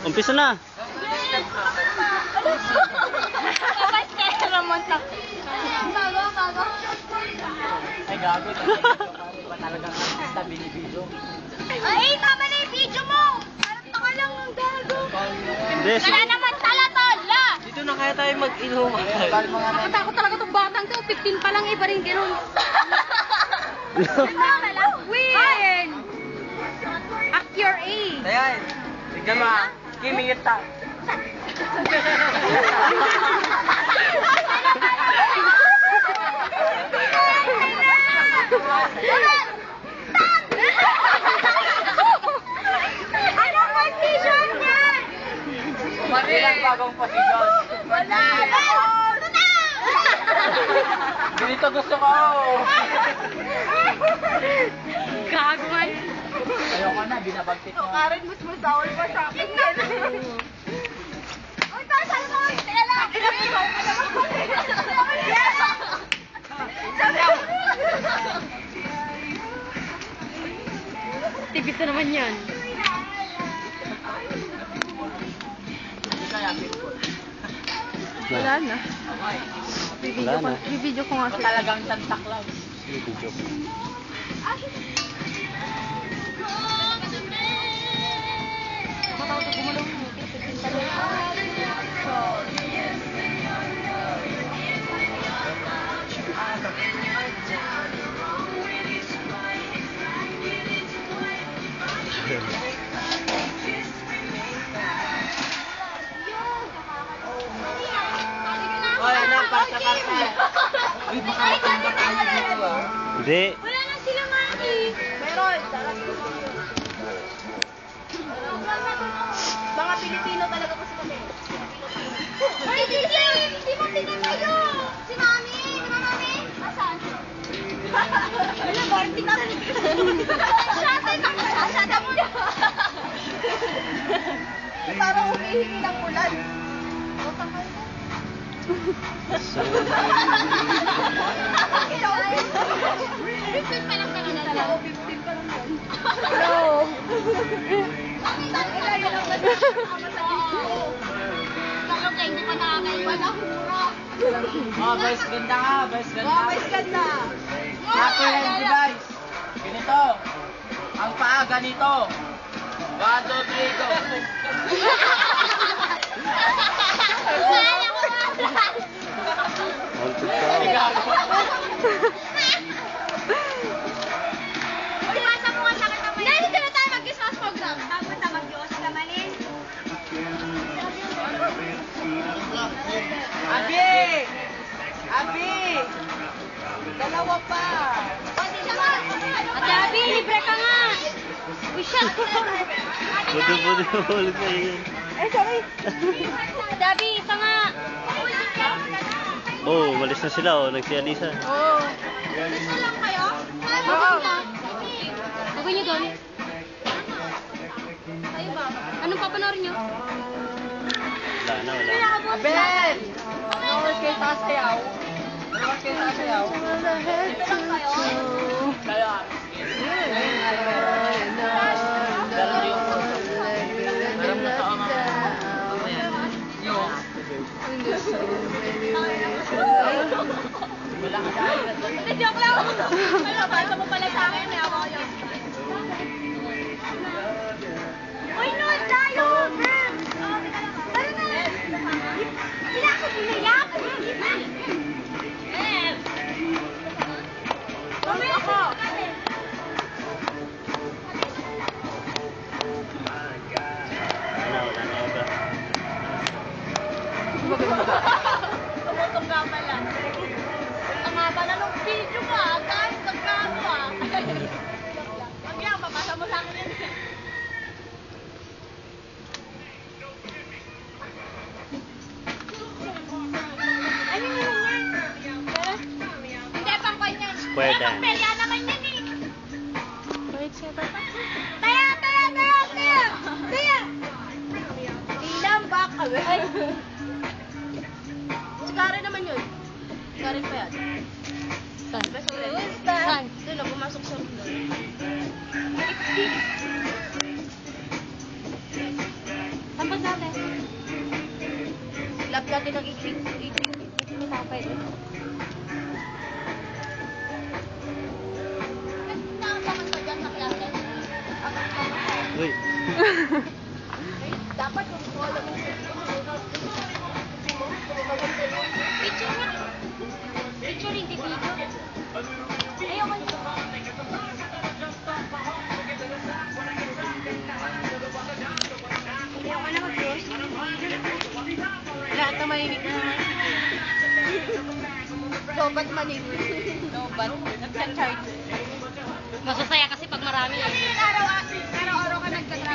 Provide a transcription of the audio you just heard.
Umpisa na. Tapos kaya Ramon na. Bago. Ay, gago. Iba talagang artista binibidyo. Ay, tama na yung video mo! Parang taka lang ng gago. Hindi. Wala naman tala-tala! Dito na kaya tayo mag-inom. Nakatakot talaga itong batang to. 15 pa lang iba rin ganun. Tama lang. Win! Act your age. Ayan. Tignan mo. Kimingit ta. Anong position yan? Ilang bagong posisyon. Wala! Ito na! Ganito gusto ko. Gagawin. Ayoko na, binabagtit mo. Karen, mas dawal pa sa akin. Uy, saan mo? Teka lang. Tipid na naman yan. Wala na. Wala na. Bibidyo ko nga. Talagang tantak lang. Video. Matawag ko gumulong. Oy, ano, parte. Uy, baka matanda tayo dito ah. Hindi. Wala na sila mami. Meron. Mga Pilipino talaga kasi kami. Ay, hindi mo pinatayo. Si mami. Si mami. Asan? Wala, Barty ka. Sasada mo na. Parang humihingi ng ulan. So, 15 pa lang talaga. 15 pa lang yan. Hello. Talong kayo, hindi pa nakakaiwan. Oh, boys, ganda ka, boys, ganda. Oh, mas ganda. Napper guys. Ganito. Ang paa ganito. 1, 2, 3, go. on to go. Iwasan mo nga sa akin naman. Hindi, dito na tayo mag-Christmas program. Tapos na mag-Diyos ka manin. Abi! Dalawa pa. Ate Abi, libre ka nga. Uy, shut Budo ulit na yun. Eh, sorry. Ate Abi, isa nga. Oh, malis na sila oh. Nagsialisa. Oo. Gusto lang kayo? Oo. Gagawin niyo doon. Kayo ba? Anong papanoorin niyo? Wala na. Abel! Nawag kayo sasayaw. Nawag kayo sasayaw. Gusto lang kayo? Kaya. Meron yung meron na sa ama. Ayan. Yung. Wala ka dahil. Hindi, joke lang. Ano, basta mo pala sa akin. May ako yun. Uy, no, tayo! Tara na! Pinakot mo na yan! Mamay ako! Wala na iba. Tumutong ka pala. Ang haba na nung video mo ah. Kahit magkano ah. Wag yan, papasa mo sa akin yun. Ano yun yan? Hindi, pang kanya. Square dance. Pang pelya naman yan eh. Wait, siya Taya! Ilang back away. Si Karen naman yun. Karen pa yan. Best friend. Saan? Doon na, pumasok sa room doon. Saan ba Lab natin ng 18 may tao pa yun. Nakakaman ka dyan sa klase. Uy. Dapat kung wala mo picture na. Picture hindi video. Ayoko nito. Ayoko na mag-cross. Lahat na mahinig na naman. Lobat maninig. Lobat. Nagsa-charge. Masasaya kasi pag marami. Araw-araw ka nagtatrabaho.